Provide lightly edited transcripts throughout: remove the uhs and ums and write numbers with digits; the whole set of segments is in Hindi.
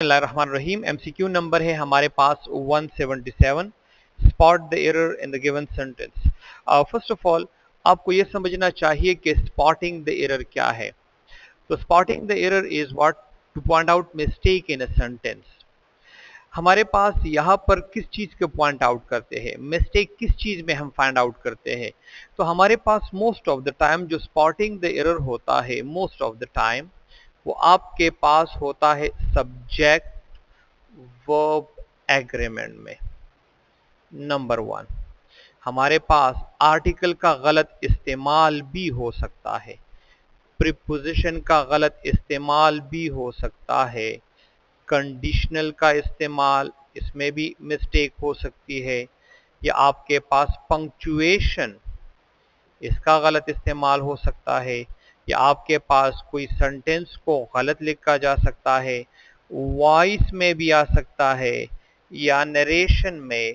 रहीम MCQ नंबर है हमारे पास 177 spot the error in the given sentence. First of all आपको ये समझना चाहिए कि स्पॉटिंग द एरर क्या है। तो spotting the error is what two point out mistake in a sentence. हमारे पास यहाँ पर किस चीज को पॉइंट आउट करते हैं, मिस्टेक किस चीज में हम फाइंड आउट करते हैं। तो हमारे पास मोस्ट ऑफ द टाइम जो स्पॉटिंग द एरर होता है, मोस्ट ऑफ द टाइम वो आपके पास होता है सब्जेक्ट वर्ब एग्रीमेंट में। नंबर वन, हमारे पास आर्टिकल का गलत इस्तेमाल भी हो सकता है, प्रीपोजिशन का गलत इस्तेमाल भी हो सकता है, कंडीशनल का इस्तेमाल, इसमें भी मिस्टेक हो सकती है, या आपके पास पंक्चुएशन, इसका गलत इस्तेमाल हो सकता है, या आपके पास कोई सेंटेंस को गलत लिखा जा सकता है, वॉइस में भी आ सकता है या नरेशन में।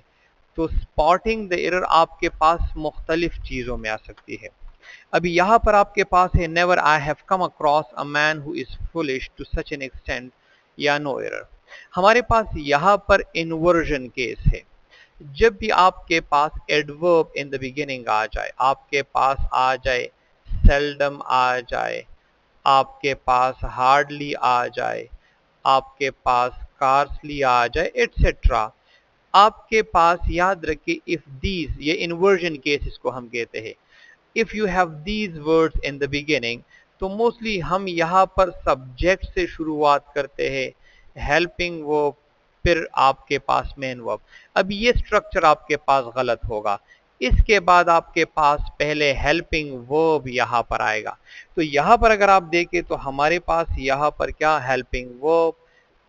तो स्पॉटिंग द एरर आपके पास मुख्तलिफ चीज़ों में आ सकती है। अभी यहाँ पर आपके पास है never I have come across a man who is foolish to such an extent या नो एरर। हमारे पास यहाँ पर इन्वर्जन केस है। जब भी आपके पास एडवर्ब इन द बिगिनिंग आ जाए, आपके पास आ जाए सेल्डम आ जाए, आपके पास हार्डली आ जाए, आपके पास स्कार्सली आ जाए, एटसेट्रा, आपके पास याद रखिए इफ दीज, ये इन्वर्जन केस इसको हम कहते हैं। If you have these words in the beginning, तो मोस्टली हम यहाँ पर सब्जेक्ट से शुरुआत करते हैं, हेल्पिंग वर्ब, फिर आपके पास मेन वर्ब। अब ये स्ट्रक्चर आपके पास गलत होगा। इसके बाद आपके पास पहले हेल्पिंग वर्ब यहाँ पर आएगा। तो यहाँ पर अगर आप देखें तो हमारे पास यहाँ पर क्या, हेल्पिंग वर्ब,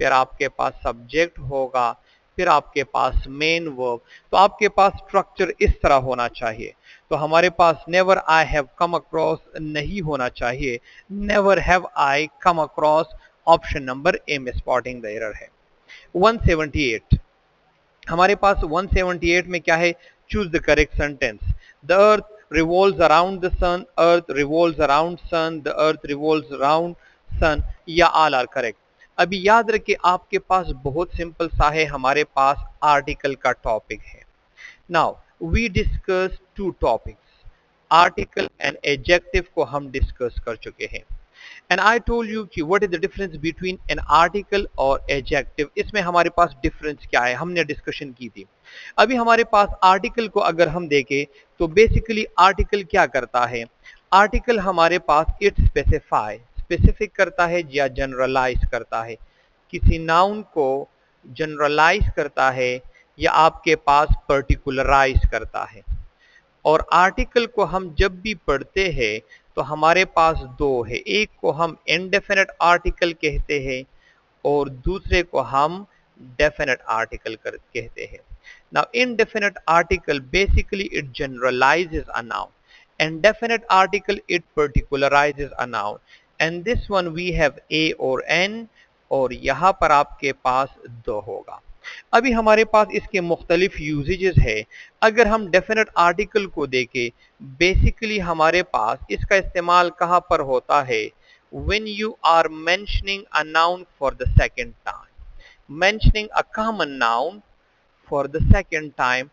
फिर आपके पास सब्जेक्ट होगा, फिर आपके पास मेन वर्ब। तो आपके पास स्ट्रक्चर इस तरह होना चाहिए। तो हमारे पास never I have come across नहीं होना चाहिए, never have I come across. Option number A में स्पॉटिंग द एरर है। 178, हमारे पास 178 में क्या है, choose the correct sentence. The earth revolves around the sun, earth revolves around sun, the earth revolves around sun, या ऑल आर करेक्ट। अभी याद रखिए आपके पास बहुत सिंपल सा है, हमारे पास आर्टिकल का टॉपिक है। Now we discuss two topics, article and adjective को हम डिस्कस कर चुके हैं। एंड आई टोल्ड यू कि what is the difference between an article और एडजेक्टिव। इसमें हमारे पास डिफरेंस क्या है, हमने डिस्कशन की थी। अभी हमारे पास आर्टिकल को अगर हम देखें तो बेसिकली आर्टिकल क्या करता है, आर्टिकल हमारे पास इट स्पेसिफाई, स्पेसिफिक करता है या जनरलाइज करता है, किसी नाउन को जनरलाइज करता है या आपके पास पर्टिकुलराइज करता है। और आर्टिकल को हम जब भी पढ़ते हैं तो हमारे पास दो है, एक को हम इनडेफिनेट आर्टिकल कहते हैं और दूसरे को हम डेफिनेट आर्टिकल कहते हैं। Now indefinite article basically it generalises a noun, and definite article it particularizes a noun, and this one we have a और n, और यहाँ पर आपके पास दो होगा। अभी हमारे पास इसके मुख्तलिफ यूजेजेस है। अगर हम डेफिनेट आर्टिकल को देखें, बेसिकली हमारे पास इसका इस्तेमाल कहाँ पर होता है, when you are mentioning a noun for the second time, mentioning a common noun for the second time,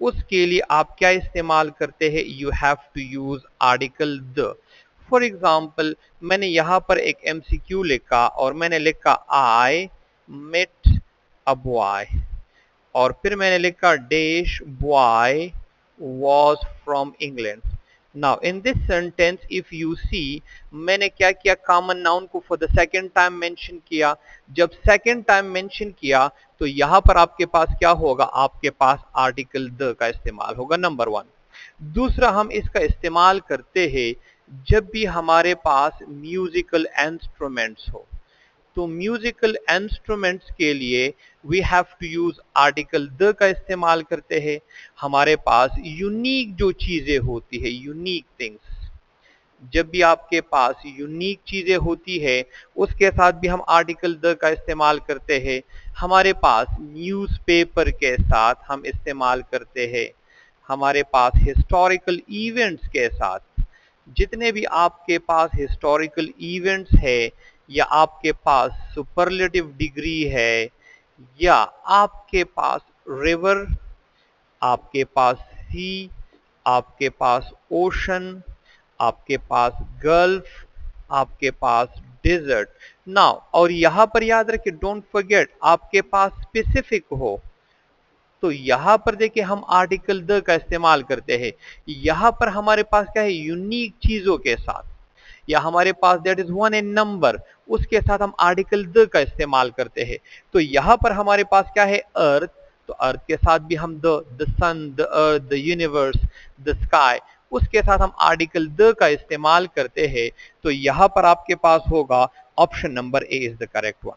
उसके लिए आप क्या इस्तेमाल करते हैं, you have to use article the. For example मैंने यहाँ पर एक MCQ लिखा और मैंने लिखा आई मेट अ बॉय, और फिर मैंने लिखा dash boy was from England. Now in this sentence if you see, मैंने क्या किया, कॉमन नाउन को for the second time mention किया। जब सेकेंड टाइम मेंशन किया तो यहाँ पर आपके पास क्या होगा, आपके पास आर्टिकल द का इस्तेमाल होगा, नंबर वन। दूसरा, हम इसका इस्तेमाल करते हैं जब भी हमारे पास म्यूजिकल इंस्ट्रूमेंट्स हो। तो म्यूजिकल इंस्ट्रूमेंट्स के लिए we have to use article the का इस्तेमाल करते हैं। हमारे पास यूनिक जो चीजें होती है, यूनिक थिंग्स, जब भी आपके पास यूनिक चीजें होती है उसके साथ भी हम आर्टिकल द का इस्तेमाल करते हैं। हमारे पास न्यूज़पेपर के साथ हम इस्तेमाल करते हैं, हमारे पास हिस्टोरिकल इवेंट्स के साथ, जितने भी आपके पास हिस्टोरिकल इवेंट्स है या आपके पास सुपरलेटिव डिग्री है, या आपके पास रिवर, आपके पास सी, आपके पास ओशन, आपके पास गल्फ, आपके पास डेजर्ट। नाउ और यहां पर याद रखिए, डोंट फॉरगेट, आपके पास स्पेसिफिक हो, तो यहां पर देखिए हम आर्टिकल द का इस्तेमाल करते हैं। यहां पर हमारे पास क्या है, यूनिक चीजों के साथ, या हमारे पास that is one N number, उसके साथ हम आर्टिकल द का इस्तेमाल करते हैं। तो यहां पर हमारे पास क्या है, अर्थ, तो अर्थ के साथ भी हम the sun, the earth, the universe, the sky, उसके साथ हम आर्टिकल द का इस्तेमाल करते हैं। तो यहां पर आपके पास होगा option number A is the correct one.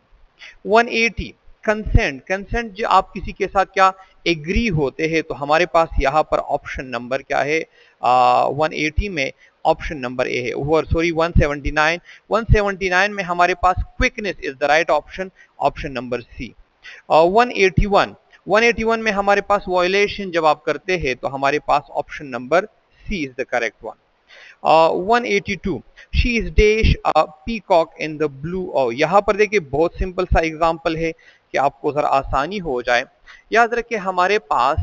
180 consent, consent जो आप किसी के साथ क्या एग्री होते हैं, तो हमारे पास यहाँ पर ऑप्शन नंबर क्या है, 180 में ऑप्शन नंबर ए है, ओवर सॉरी 179, 179 में हमारे पास quickness is the right option, option number C. 181, 181 में हमारे पास वॉयलेशन जब आप करते हैं तो हमारे पास option number C is the correct one. 182 she is dash peacock in the blue. यहाँ पर देखिए बहुत सिंपल सा एग्जांपल है कि आपको जरा आसानी हो जाए। याद रखिए हमारे पास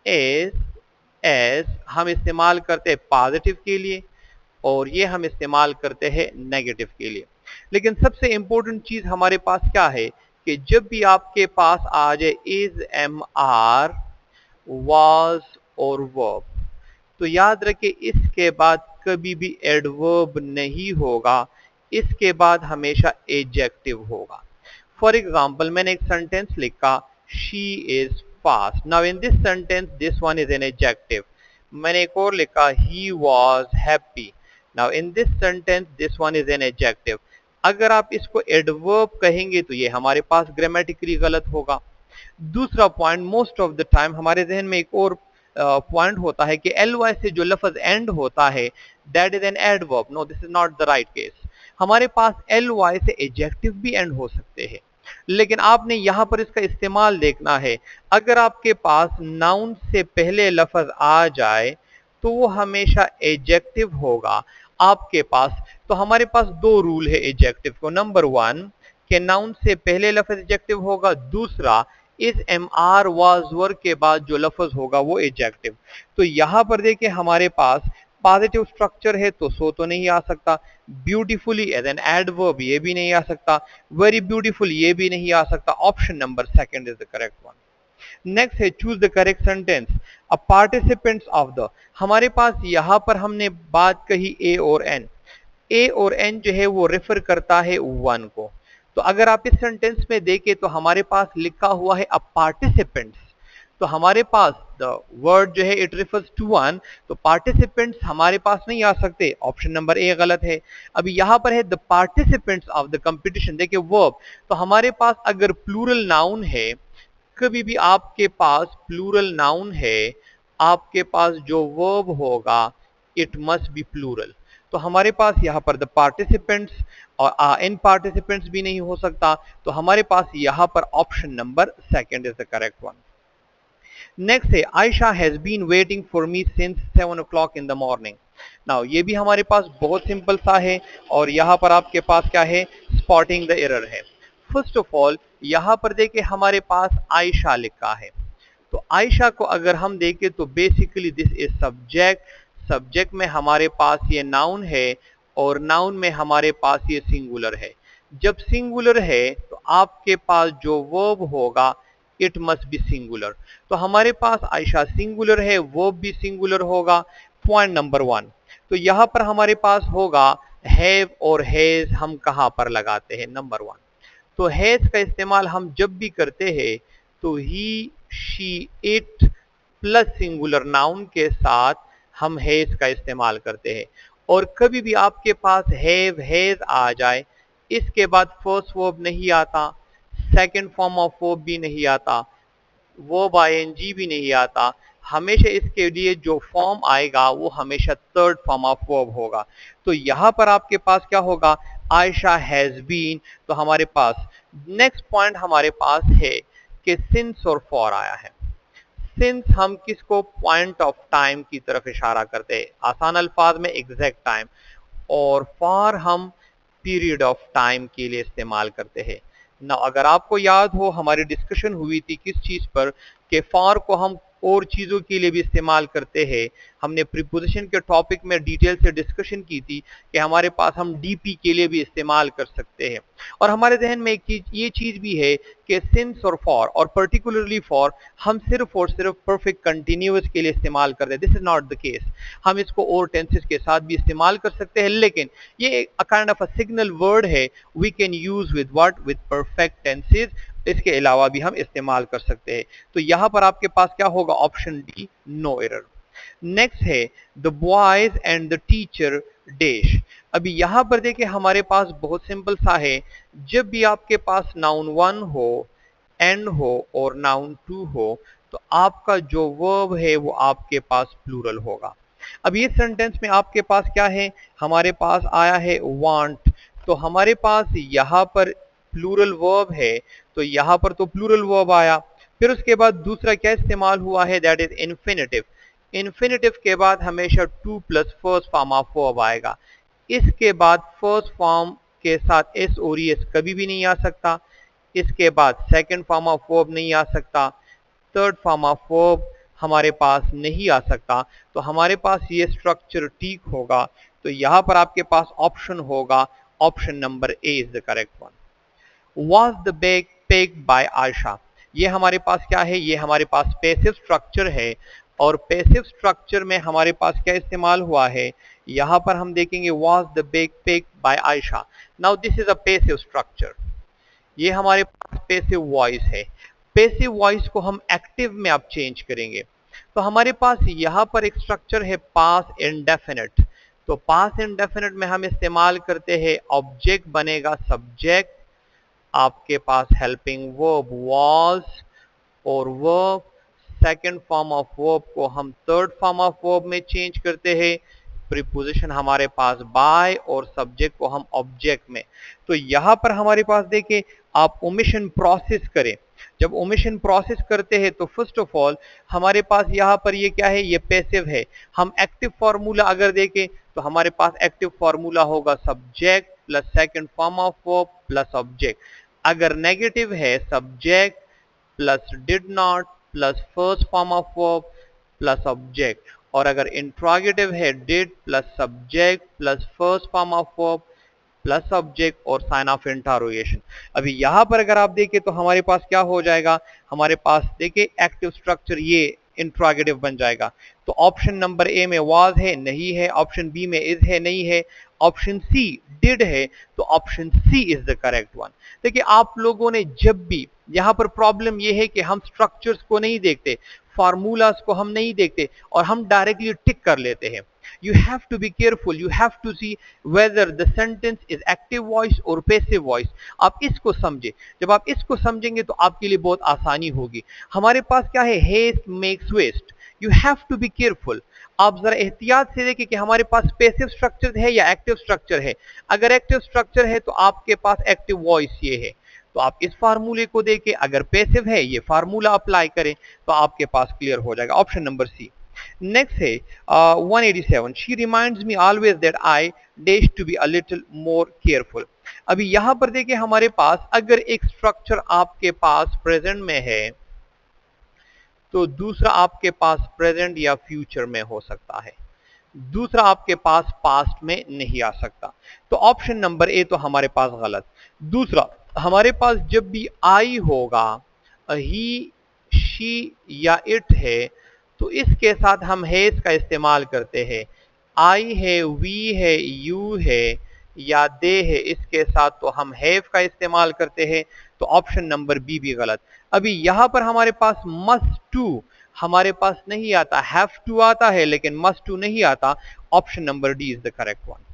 एस, एस हम इस्तेमाल करते हैं पॉजिटिव के लिए, और ये हम इस्तेमाल करते हैं नेगेटिव के लिए। लेकिन सबसे इंपॉर्टेंट चीज हमारे पास क्या है कि जब भी आपके पास आ जाए इज, एम आर, वाज और वर्ब, तो याद रखिए इसके बाद कभी भी एडवर्ब नहीं होगा, इसके बाद हमेशा एडजेक्टिव होगा। फॉर एग्जाम्पल मैंने एक सेंटेंस लिखा, she is fast, now in this sentence this one is an adjective. मैंने एक और लिखा, he was happy, now in this sentence this one is an adjective. अगर आप इसको एडवर्ब कहेंगे तो ये हमारे पास ग्रामेटिकली गलत होगा। दूसरा point, most of the time हमारे जहन में एक और पॉइंट होता है कि एल वाई से जो लफ्ज एंड होता है that is an adverb. No, this is not the right case. हमारे पास एल वाई से एडजेक्टिव भी एंड हो सकते हैं, लेकिन आपने यहां पर इसका इस्तेमाल देखना है। अगर आपके पास नाउन से पहले लफ्ज आ जाए तो वो हमेशा एडजेक्टिव होगा आपके पास। तो हमारे पास दो रूल है एडजेक्टिव को, नंबर वन के नाउन से पहले लफ्ज एडजेक्टिव होगा, दूसरा इस एम आर वाज वर के बाद जो लफ्ज होगा वो एडजेक्टिव। तो यहां पर देखिए हमारे पास पॉजिटिव स्ट्रक्चर है तो सो तो नहीं आ सकता, ब्यूटीफुली एज एन एडवर्ब ये भी नहीं आ सकता, वेरी ब्यूटीफुल ये भी नहीं आ सकता। Option number second is the correct one. Next है choose the correct sentence, a participants of the. हमारे पास यहां पर हमने बात कही ए और एन, ए और एन जो है वो रेफर करता है वन को। तो अगर आप इस सेंटेंस में देखें तो हमारे पास लिखा हुआ है अ पार्टिसिपेंट्स, तो हमारे पास द वर्ड जो है इट रिफर्स टू वन, तो पार्टिसिपेंट्स हमारे पास नहीं आ सकते, ऑप्शन नंबर ए गलत है। अभी यहां पर है the participants of the competition, देखिए वर्ब, तो हमारे पास अगर प्लूरल नाउन है, कभी भी आपके पास प्लूरल नाउन है, आपके पास जो वर्ब होगा इट मस्ट बी प्लूरल। तो हमारे पास यहाँ पर द पार्टिसिपेंट्स और इन पार्टिसिपेंट्स भी नहीं हो सकता, तो हमारे पास यहाँ पर option number second is the correct one. Next है Ayesha has been waiting for me since 7 o'clock in the morning. Now ये भी हमारे पास बहुत सिंपल सा है, और यहाँ पर आपके पास क्या है, स्पॉटिंग द एरर है। फर्स्ट ऑफ ऑल यहाँ पर देखिए हमारे पास आयशा लिखा है, तो आयशा को अगर हम देखें तो basically this is subject, subject में हमारे पास ये नाउन है, और नाउन में हमारे पास ये सिंगुलर है। जब सिंगुलर है तो आपके पास जो वर्ब होगा इट मस्ट बी सिंगुलर। तो हमारे पास आयशा सिंगुलर है, वर्ब भी सिंगुलर होगा। पॉइंट नंबर वन, तो यहां पर हमारे पास होगा हैव और हैज हम कहां पर लगाते हैं, नंबर वन। तो हैज का इस्तेमाल हम जब भी करते हैं तो he, she, it plus singular noun के साथ हम हैज का इस्तेमाल करते हैं। और कभी भी आपके पास हैव, हैज आ जाए, इसके बाद फर्स्ट वर्ब नहीं आता, सेकंड फॉर्म ऑफ वर्ब भी नहीं आता, वर्ब आईएनजी भी नहीं आता, हमेशा इसके लिए जो फॉर्म आएगा वो हमेशा थर्ड फॉर्म ऑफ वर्ब होगा। तो यहां पर आपके पास क्या होगा, आयशा हैज बीन। तो हमारे पास नेक्स्ट पॉइंट हमारे पास है कि सिंस और फॉर आया है। सिंस हम किसको, पॉइंट ऑफ टाइम की तरफ इशारा करते हैं, आसान अल्फाज में एग्जैक्ट टाइम, और फॉर हम पीरियड ऑफ टाइम के लिए इस्तेमाल करते हैं। ना अगर आपको याद हो हमारी डिस्कशन हुई थी किस चीज पर कि फॉर को हम और चीजों के लिए भी इस्तेमाल करते हैं। हमने प्रीपोजिशन के टॉपिक में डिटेल से डिस्कशन की थी कि हमारे पास हम डीपी के लिए भी इस्तेमाल कर सकते हैं। और हमारे जहन में एक चीज ये चीज भी है कि सिंस और फॉर और पर्टिकुलरली फॉर हम सिर्फ और सिर्फ परफेक्ट कंटिन्यूअस के लिए इस्तेमाल करते हैं। This is not the case. हम इसको और टेंसेस के साथ भी इस्तेमाल कर सकते हैं, लेकिन ये kind of a signal word है। We can use with what, with perfect tenses. इसके अलावा भी हम इस्तेमाल कर सकते हैं। तो यहां पर आपके पास क्या होगा, option D, no error. Next है the boys and the teacher dash. अभी यहां पर देखिए हमारे पास बहुत सिंपल सा है, जब भी आपके पास नाउन वन हो, एंड हो और नाउन टू हो, तो आपका जो वर्ब है वो आपके पास प्लूरल होगा। अब ये सेंटेंस में आपके पास क्या है, हमारे पास आया है वांट, तो हमारे पास यहाँ पर प्लूरल वर्ब है, तो यहाँ पर तो प्लूरल वर्ब आया। फिर उसके बाद दूसरा क्या इस्तेमाल हुआ है, दैट इज इन्फिनेटिव। इन्फिनेटिव के बाद हमेशा two plus first form of verb आएगा। इसके बाद फर्स्ट फॉर्म के साथ एस और एस कभी भी नहीं आ सकता। इसके बाद सेकंड फॉर्म ऑफ वर्ब नहीं आ सकता। थर्ड फॉर्म ऑफ वर्ब हमारे पास नहीं आ सकता। तो हमारे पास ये स्ट्रक्चर ठीक होगा। तो यहां पर आपके पास ऑप्शन होगा, option number A is the correct one. Was the bag packed by Ayesha? ये हमारे पास क्या है, ये हमारे पास पैसिव स्ट्रक्चर है। और पैसिव स्ट्रक्चर में हमारे पास क्या इस्तेमाल हुआ है, यहां पर हम देखेंगे was the bag packed by Ayesha. Now this is a passive structure. ये हमारे पास पैसिव वॉइस है। पैसिव वॉइस को हम एक्टिव में अब चेंज करेंगे। तो हमारे पास यहाँ पर एक स्ट्रक्चर है पास इंडेफिनिट। तो पास इंडेफिनिट में हम इस्तेमाल करते हैं, ऑब्जेक्ट बनेगा सब्जेक्ट, आपके पास हेल्पिंग वर्ब वाज और verb, second form of verb को हम थर्ड फॉर्म ऑफ वर्ब में चेंज करते हैं, प्रीपोजिशन हमारे पास बाय और सब्जेक्ट को हम ऑब्जेक्ट में। तो यहां पर हमारे पास देखिए, आप ओमिशन प्रोसेस करें। जब ओमिशन प्रोसेस करते हैं तो फर्स्ट ऑफ ऑल हमारे पास यहाँ पर ये क्या है, ये पैसिव है। हम एक्टिव फार्मूला अगर देखें तो हमारे पास एक्टिव फार्मूला होगा subject plus second form of verb plus object. अगर नेगेटिव है subject plus did not plus first form of verb plus object. और अगर इंट्रोगेटिव है did plus subject plus first form of verb plus object और साइन ऑफ इंटरोगेशन। अभी यहां पर अगर आप देखें तो हमारे पास क्या हो जाएगा, हमारे पास देखिए एक्टिव स्ट्रक्चर ये इंट्रोगेटिव बन जाएगा। तो ऑप्शन नंबर ए में वाज है, नहीं है। ऑप्शन बी में इज है, नहीं है। ऑप्शन सी डिड है, तो option C is the correct one. देखिए आप लोगों ने जब भी, यहां पर प्रॉब्लम यह है कि हम स्ट्रक्चर्स को नहीं देखते, फार्मूलाज को हम नहीं देखते और हम डायरेक्टली टिक कर लेते हैं। You have to be careful. You have to see whether the sentence is active voice or passive voice. आप इसको समझे। जब आप इसको समझेंगे तो आपके लिए बहुत आसानी होगी। हमारे पास क्या है, haste makes waste. You have to be careful. आप जरा एहतियात से देखिए कि हमारे पास पैसिव स्ट्रक्चर है या एक्टिव स्ट्रक्चर है। अगर एक्टिव स्ट्रक्चर है तो आपके पास एक्टिव वॉइस ये है। तो आप इस फार्मूले को देखें, अगर पैसिव है ये फार्मूला अप्लाई करें तो आपके पास क्लियर हो जाएगा। ऑप्शन नंबर सी। नेक्स्ट है 187। She reminds me always that I dash to be a little more careful. अभी यहां पर देखिए हमारे पास अगर एक स्ट्रक्चर आपके पास प्रेजेंट में है तो दूसरा आपके पास प्रेजेंट या फ्यूचर में हो सकता है, दूसरा आपके पास पास्ट में नहीं आ सकता। तो ऑप्शन नंबर ए तो हमारे पास गलत। दूसरा हमारे पास जब भी आई होगा, ही शी या इट है, तो इसके साथ हम हैज का इस्तेमाल करते हैं। आई है, वी है, यू है या दे है, इसके साथ तो हम हैव का इस्तेमाल करते हैं। तो ऑप्शन नंबर बी भी गलत। अभी यहां पर हमारे पास मस्ट टू हमारे पास नहीं आता, हैव टू आता है लेकिन मस्ट टू नहीं आता। Option number D is the correct one.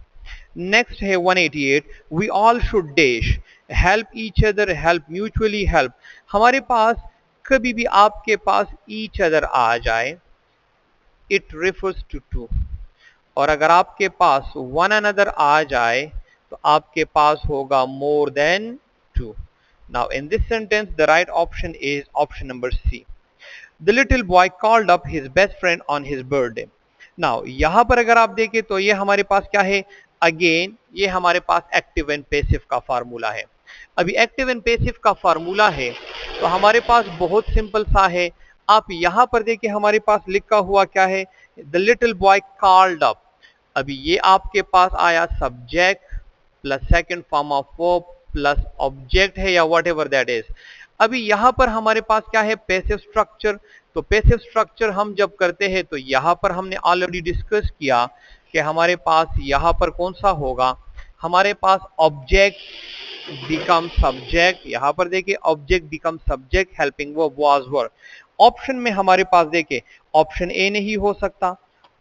Next है 188। We all should dash help each other, help mutually help. हमारे पास कभी भी आपके पास ईच अदर आ जाए, इट रेफर्स टू टू। और अगर आपके पास वन अनदर आ जाए तो आपके पास होगा more than two. Now in this sentence the right option is option number C. The little boy called up his best friend on his birthday. Now यहां पर अगर आप देखें तो ये हमारे पास क्या है, अगेन ये हमारे पास एक्टिव एंड पैसिव का फार्मूला है। अभी एक्टिव एंड पैसिव का फार्मूला है तो हमारे पास बहुत सिंपल सा है। आप यहां पर देखिए हमारे पास लिखा हुआ क्या है, the little boy called up. अभी ये आपके पास आया subject plus second form of verb plus object है या व्हाट एवर दैट इज। अभी यहां पर हमारे पास क्या है, पैसिव स्ट्रक्चर। तो पैसिव स्ट्रक्चर हम जब करते हैं तो यहां पर हमने ऑलरेडी डिस्कस किया कि हमारे पास यहां पर कौन सा होगा, हमारे पास ऑब्जेक्ट बिकम सब्जेक्ट। यहां पर देखिए object become subject, helping verb was were. Option में हमारे पास देखिए ऑप्शन ए नहीं हो सकता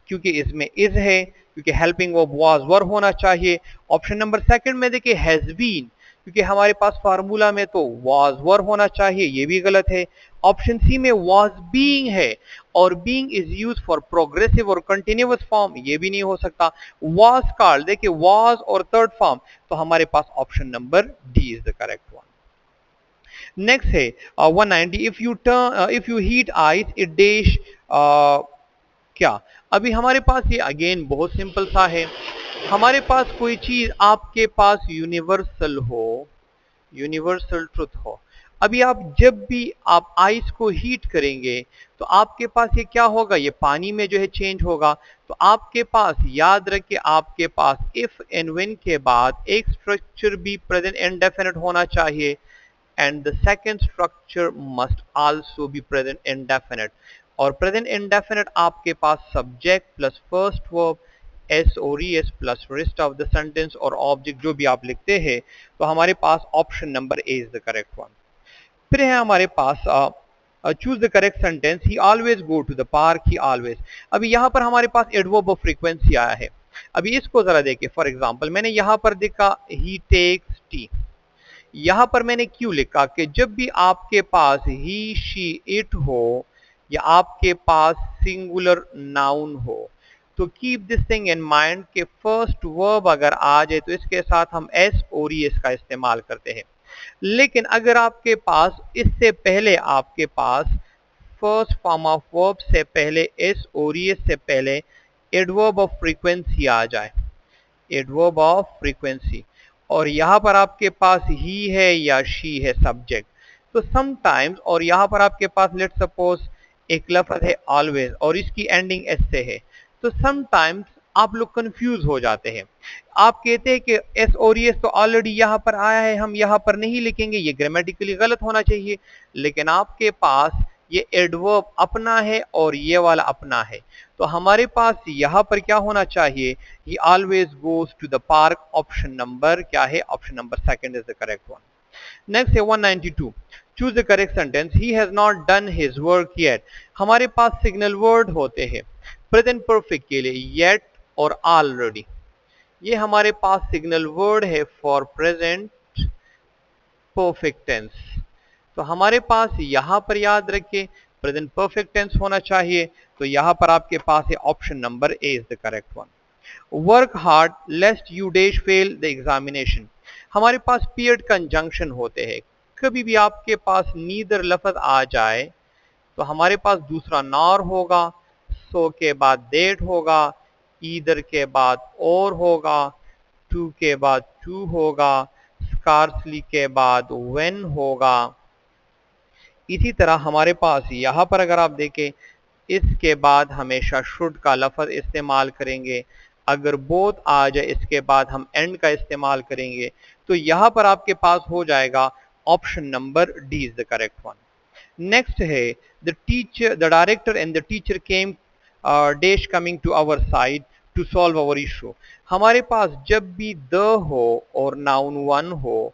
क्योंकि इसमें इज है, क्योंकि हेल्पिंग वर्ब वाज वर होना चाहिए। ऑप्शन नंबर सेकंड में देखिए हैज बीन, क्योंकि हमारे पास फार्मूला में तो वाज वर होना चाहिए, ये भी गलत है। ऑप्शन सी में वाज बीइंग है और being is used for progressive और कंटिन्यूअस फॉर्म, ये भी नहीं हो सकता। वाज कॉल्ड, देखिए वाज और थर्ड फॉर्म, तो हमारे पास option number D is the correct one. Next है 190, if you heat ice it dash क्या। अभी हमारे पास ये अगेन बहुत सिंपल सा है। हमारे पास कोई चीज आपके पास यूनिवर्सल हो, यूनिवर्सल ट्रुथ हो। अभी आप जब भी आप आइस को हीट करेंगे तो आपके पास ये क्या होगा, ये पानी में जो है चेंज होगा। तो आपके पास याद रखिए आपके पास इफ एंड व्हेन के बाद एक स्ट्रक्चर भी प्रेजेंट इंडेफिनिट होना चाहिए and the second structure must also be present indefinite। और प्रेजेंट इंडेफिनिट आपके पास subject plus first verb S और E S plus rest of the sentence और ऑब्जेक्ट जो भी आप लिखते हैं, तो हमारे पास option number A is the correct one. फिर है हमारे पास choose the correct sentence, he always go to the park, he always. अभी यहाँ पर हमारे पास एडवर्ब ऑफ फ्रीक्वेंसी आया है। अभी इसको जरा देखिए, फॉर एग्जाम्पल मैंने यहाँ पर देखा ही टेक्स टी, यहां पर मैंने क्यों लिखा कि जब भी आपके पास ही शी इट हो या आपके पास सिंगुलर नाउन हो तो keep this thing in mind कि फर्स्ट वर्ब अगर आ जाए तो इसके साथ हम एस और एस का इस्तेमाल करते हैं। लेकिन अगर आपके पास इससे पहले आपके पास फर्स्ट फॉर्म ऑफ वर्ब से पहले एस और एस से पहले एडवर्ब ऑफ फ्रीक्वेंसी आ जाए, एडवर्ब ऑफ फ्रीक्वेंसी, और यहां पर आपके पास ही है या शी है सब्जेक्ट, तो समटाइम्स, और यहां पर आपके पास लेट सपोज एक लफ्ज है ऑलवेज और इसकी एंडिंग एस से है, तो समटाइम्स आप लोग कंफ्यूज हो जाते हैं। आप कहते हैं कि एस और एस तो ऑलरेडी यहां पर आया है, हम यहां पर नहीं लिखेंगे, ये ग्रामेटिकली गलत होना चाहिए। लेकिन आपके पास ये एडवर्ब अपना है और ये वाला अपना है, तो हमारे पास यहां पर क्या होना चाहिए, he always goes to the park। Option number क्या है, option number second is the correct one. Next है 192, choose the correct sentence, he has not done his work yet। हमारे पास सिग्नल वर्ड होते हैं प्रेजेंट परफेक्ट के लिए, yet और already, ये हमारे पास सिग्नल वर्ड है फॉर प्रेजेंट परफेक्ट टेंस। तो हमारे पास यहां पर याद रखिए प्रेजेंट परफेक्ट टेंस होना चाहिए, तो यहां पर आपके पास है option number A is the correct one. Work hard लेस्ट you dash fail the examination. हमारे पास पीयर्ड कंजंक्शन होते हैं, कभी भी आपके पास नीदर लफ्ज आ जाए तो हमारे पास दूसरा नॉर होगा, सो के बाद देट होगा, ईदर के बाद और होगा, टू के बाद टू होगा, स्कार्सली के बाद व्हेन होगा। इसी तरह हमारे पास यहाँ पर अगर आप देखें इसके बाद हमेशा शुड का लफ्ज इस्तेमाल करेंगे, अगर बोथ आ जाए इसके बाद हम एंड का इस्तेमाल करेंगे, तो यहाँ पर आपके पास हो जाएगा option number D is the correct one. Next है the teacher, the director and the teacher came dash coming to our side to solve our issue. हमारे पास जब भी द हो और नाउन वन हो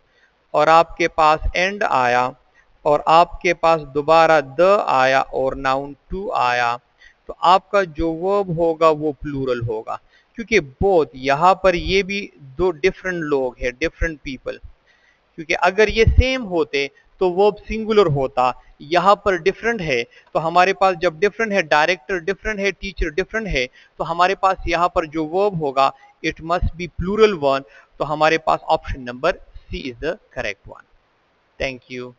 और आपके पास एंड आया और आपके पास दोबारा द आया और नाउन टू आया, तो आपका जो वर्ब होगा वो प्लूरल होगा, क्योंकि बोथ यहाँ पर ये भी दो डिफरेंट लोग हैं, डिफरेंट पीपल। क्योंकि अगर ये सेम होते तो वर्ब सिंगुलर होता, यहाँ पर डिफरेंट है, तो हमारे पास जब डिफरेंट है, डायरेक्टर डिफरेंट है, टीचर डिफरेंट है, तो हमारे पास यहाँ पर जो वर्ब होगा it must be plural one, तो हमारे पास option number C is the correct one. Thank you.